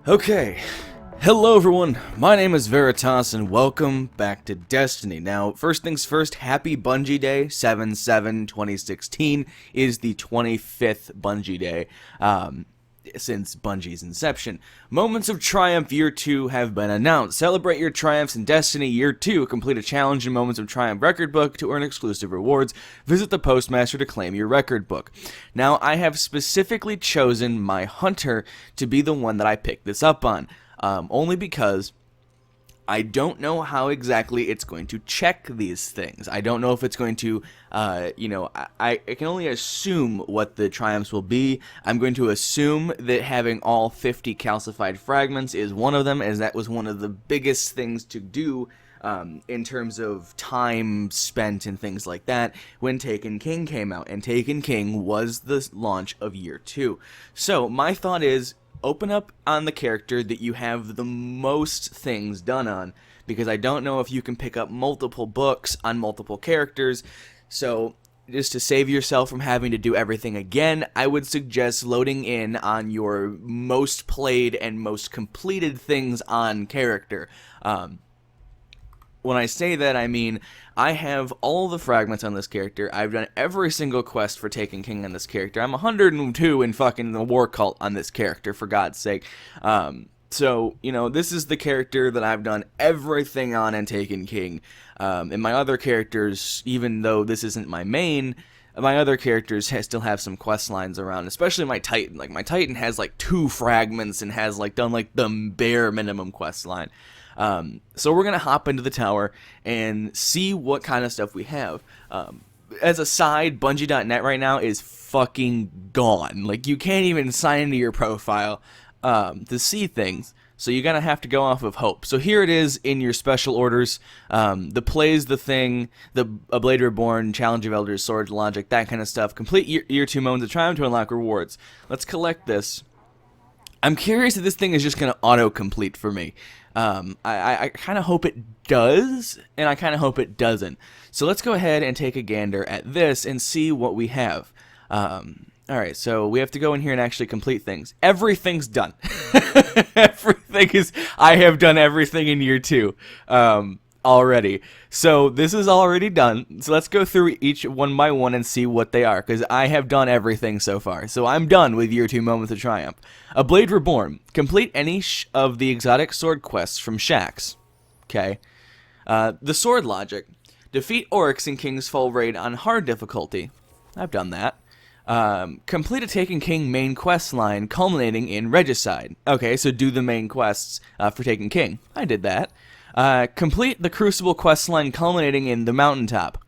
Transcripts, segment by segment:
Okay, hello everyone, my name is Veritas and welcome back to Destiny. Now, first things first, happy Bungie Day. 7/7/2016 is the 25th Bungie Day since Bungie's inception. Moments of Triumph Year 2 have been announced. Celebrate your triumphs in Destiny Year 2. Complete a challenge in Moments of Triumph record book to earn exclusive rewards. Visit the Postmaster to claim your record book. Now, I have specifically chosen my Hunter to be the one that I picked this up on. Only because I don't know how exactly it's going to check these things. I don't know if it's going to, I can only assume what the triumphs will be. I'm going to assume that having all 50 calcified fragments is one of them, as that was one of the biggest things to do in terms of time spent and things like that when Taken King came out. And Taken King was the launch of Year 2. So my thought is, open up on the character that you have the most things done on, because I don't know if you can pick up multiple books on multiple characters. So just to save yourself from having to do everything again, I would suggest loading in on your most played and most completed things on character. When I say that, I mean I have all the fragments on this character. I've done every single quest for Taken King on this character. I'm 102 in fucking the War Cult on this character, for God's sake. So, this is the character that I've done everything on in Taken King. And my other characters, even though this isn't my main, my other characters still have some quest lines around, especially my Titan. Like, my Titan has, 2 fragments and has, done, the bare minimum quest line. So we're going to hop into the tower and see what kind of stuff we have. As a side, Bungie.net right now is fucking gone. You can't even sign into your profile to see things. So you're going to have to go off of hope. So here it is in your special orders. The Plays the Thing, A Blade Reborn, Challenge of Elders, Sword Logic, that kind of stuff. Complete year 2 Moments of Triumph to unlock rewards. Let's collect this. I'm curious if this thing is just going to auto-complete for me. I kind of hope it does, and I kind of hope it doesn't. So let's go ahead and take a gander at this and see what we have. Alright, so we have to go in here and actually complete things. Everything's done. I have done everything in Year 2 already. So this is already done. So let's go through each one by one and see what they are, because I have done everything so far. So I'm done with Year 2 Moments of Triumph. A Blade Reborn. Complete any of the exotic sword quests from Shaxx. Okay. The Sword Logic. Defeat orcs in King's Fall Raid on hard difficulty. I've done that. Complete a Taken King main quest line culminating in Regicide. Okay, so do the main quests for Taken King. I did that. Complete the Crucible quest line culminating in the Mountaintop.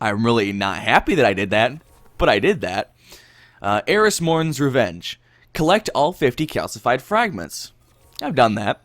I'm really not happy that I did that, but I did that. Eris Morn's Revenge. Collect all 50 calcified fragments. I've done that.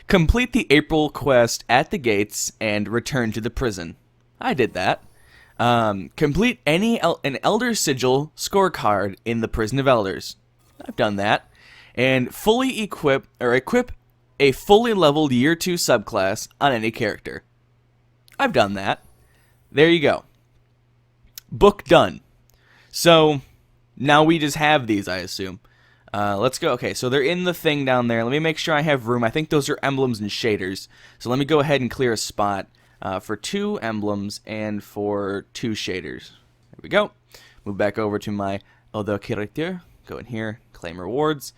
Complete the April quest at the gates and return to the prison. I did that. Complete an Elder Sigil scorecard in the Prison of Elders. I've done that. And fully equip a fully leveled Year 2 subclass on any character. I've done that. There you go. Book done. So now we just have these, I assume. Let's go. Okay, so they're in the thing down there. Let me make sure I have room. I think those are emblems and shaders. So let me go ahead and clear a spot for 2 emblems and for 2 shaders. There we go. Move back over to my other character. Go in here, claim rewards.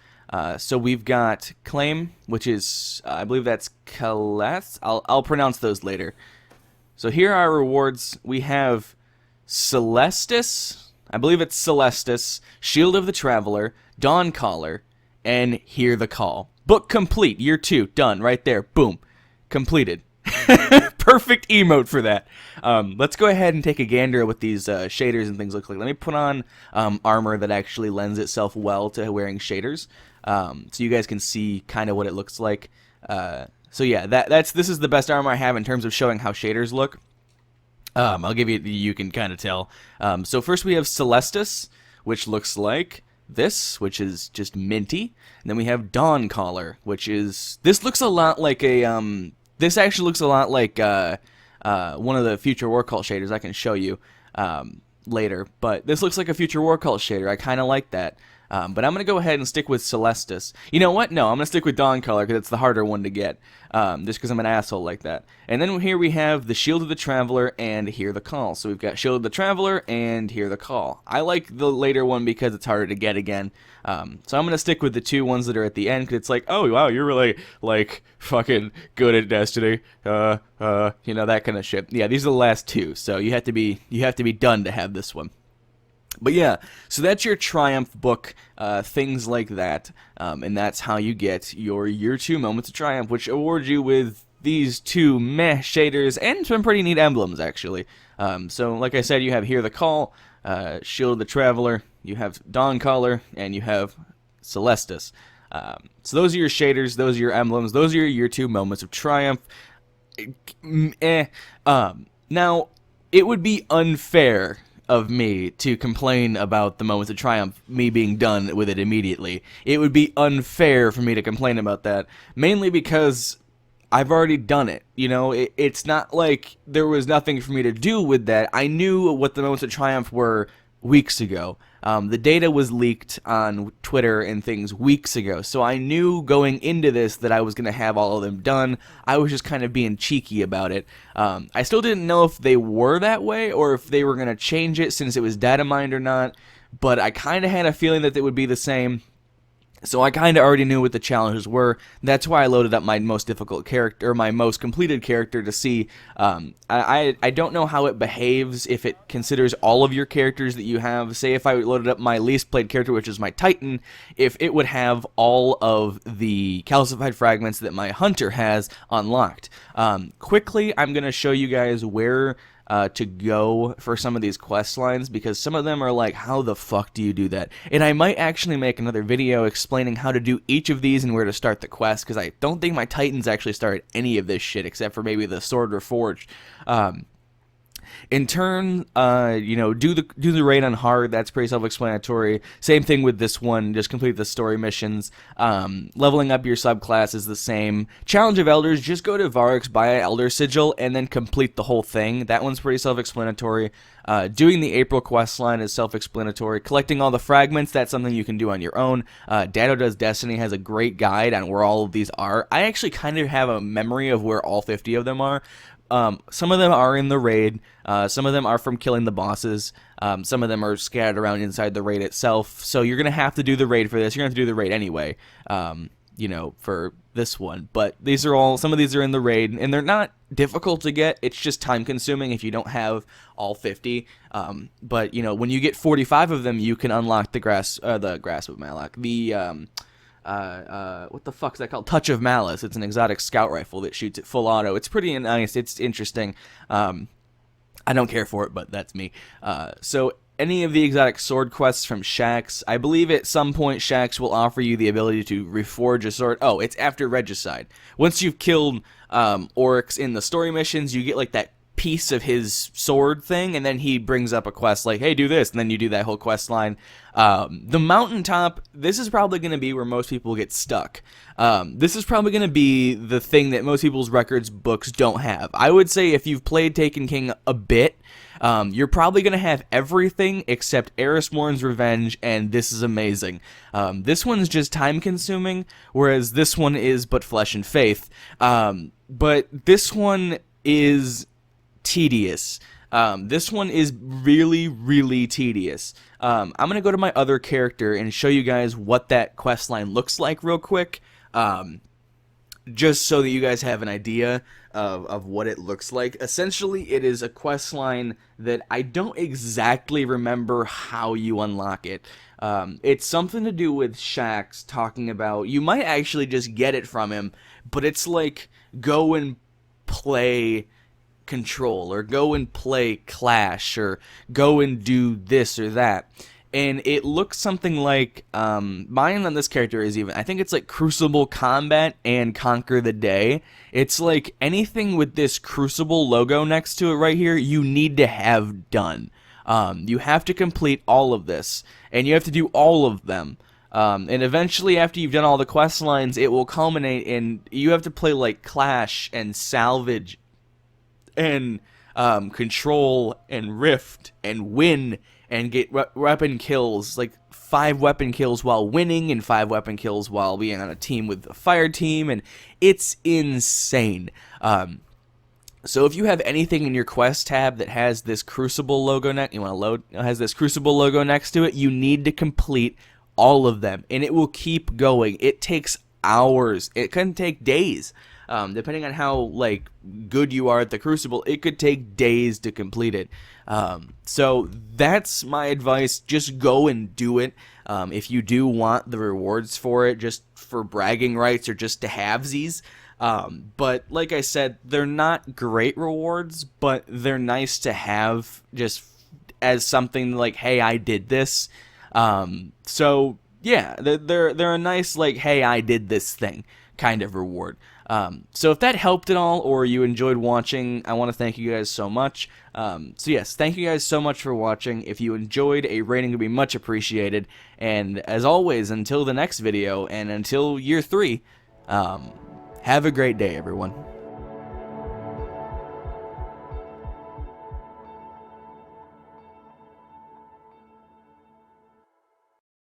So we've got claim, which is, I believe that's Celeste. I'll pronounce those later. So here are our rewards. We have Celestis. I believe it's Celestis, Shield of the Traveler, Dawn Caller, and Hear the Call. Book complete. Year 2. Done. Right there. Boom. Completed. Perfect emote for that. Let's go ahead and take a gander at what these shaders and things look like. Let me put on armor that actually lends itself well to wearing shaders, so you guys can see kind of what it looks like. So yeah, this is the best armor I have in terms of showing how shaders look. I'll give you can kind of tell. So first we have Celestis, which looks like this, which is just minty. And then we have Dawn Caller, which is, this looks a lot like a this actually looks a lot like one of the Future War Cult shaders I can show you later. But this looks like a Future War Cult shader. I kind of like that. But I'm going to go ahead and stick with Celestis. You know what? No, I'm going to stick with Dawncaller because it's the harder one to get, just because I'm an asshole like that. And then here we have the Shield of the Traveler and Hear the Call. So we've got Shield of the Traveler and Hear the Call. I like the later one because it's harder to get again. So I'm going to stick with the two ones that are at the end because it's like, oh, wow, you're really, like, fucking good at Destiny. You know, that kind of shit. Yeah, these are the last two, so you have to be done to have this one. But yeah, so that's your Triumph book, things like that, and that's how you get your Year 2 Moments of Triumph, which awards you with these two meh shaders and some pretty neat emblems, actually. So, like I said, you have Hear the Call, Shield of the Traveler, you have Dawncaller, and you have Celestis. So those are your shaders, those are your emblems, those are your Year 2 Moments of Triumph. Now, it would be unfair of me to complain about the Moments of Triumph, me being done with it immediately. It would be unfair for me to complain about that, mainly because I've already done it. You know, it's not like there was nothing for me to do with that. I knew what the Moments of Triumph were weeks ago. The data was leaked on Twitter and things weeks ago, so I knew going into this that I was going to have all of them done. I was just kind of being cheeky about it. I still didn't know if they were that way or if they were going to change it since it was data mined or not, but I kind of had a feeling that it would be the same. So I kind of already knew what the challenges were. That's why I loaded up my most difficult character, or my most completed character, to see. I don't know how it behaves if it considers all of your characters that you have. Say if I loaded up my least played character, which is my Titan, if it would have all of the calcified fragments that my Hunter has unlocked. Quickly, I'm going to show you guys where to go for some of these quest lines, because some of them are like, how the fuck do you do that? And I might actually make another video explaining how to do each of these and where to start the quest, because I don't think my Titans actually started any of this shit except for maybe the Sword Reforged. In turn, you know, do the raid on hard. That's pretty self-explanatory. Same thing with this one. Just complete the story missions. Leveling up your subclass is the same. Challenge of Elders. Just go to Varix, buy an Elder Sigil, and then complete the whole thing. That one's pretty self-explanatory. Doing the April quest line is self-explanatory. Collecting all the fragments, that's something you can do on your own. Dado Does Destiny has a great guide on where all of these are. I actually kind of have a memory of where all 50 of them are. Some of them are in the raid, some of them are from killing the bosses, some of them are scattered around inside the raid itself, so you're going to have to do the raid for this. You're going to have to do the raid anyway, you know, for this one, but these are all, some of these are in the raid, and they're not difficult to get. It's just time consuming if you don't have all 50, but, you know, when you get 45 of them, you can unlock the Grasp of Malak, what the fuck's that called? Touch of Malice. It's an exotic scout rifle that shoots at full auto. It's pretty nice. It's interesting. I don't care for it, but that's me. So any of the exotic sword quests from Shaxx, I believe at some point Shaxx will offer you the ability to reforge a sword. Oh, it's after Regicide. Once you've killed Oryx in the story missions, you get like that piece of his sword thing, and then he brings up a quest like, hey, do this, and then you do that whole quest line. The mountaintop, this is probably going to be where most people get stuck. This is probably going to be the thing that most people's records books don't have. I would say if you've played Taken King a bit, you're probably going to have everything except Eris Morn's Revenge, and this is amazing. This one's just time consuming, whereas this one is but flesh and faith. But this one is tedious. This one is really, really tedious. I'm going to go to my other character and show you guys what that quest line looks like real quick, just so that you guys have an idea of what it looks like. Essentially, it is a quest line that I don't exactly remember how you unlock it. It's something to do with Shaxx talking about, you might actually just get it from him, but it's like, go and play Control, or go and play Clash, or go and do this or that. And it looks something like, mine on this character is even, I think it's like Crucible Combat and Conquer the Day. It's like anything with this Crucible logo next to it right here, you need to have done. You have to complete all of this, and you have to do all of them. And eventually, after you've done all the quest lines, it will culminate in, you have to play like Clash and Salvage and Control and Rift and win and get weapon kills like 5 weapon kills while winning and 5 weapon kills while being on a team with a fire team, and it's insane. So if you have anything in your quest tab that has this Crucible logo has this Crucible logo next to it, you need to complete all of them, and it will keep going. It takes hours. It can take days. Depending on how like good you are at the Crucible, it could take days to complete it. So that's my advice. Just go and do it. If you do want the rewards for it, just for bragging rights or just to halvesies. But like I said, they're not great rewards, but they're nice to have just as something like, hey, I did this. So yeah, they're a nice like, hey, I did this thing kind of reward. So if that helped at all, or you enjoyed watching, I want to thank you guys so much. So yes, thank you guys so much for watching. If you enjoyed, a rating would be much appreciated. And as always, until the next video, and until year 3, have a great day, everyone.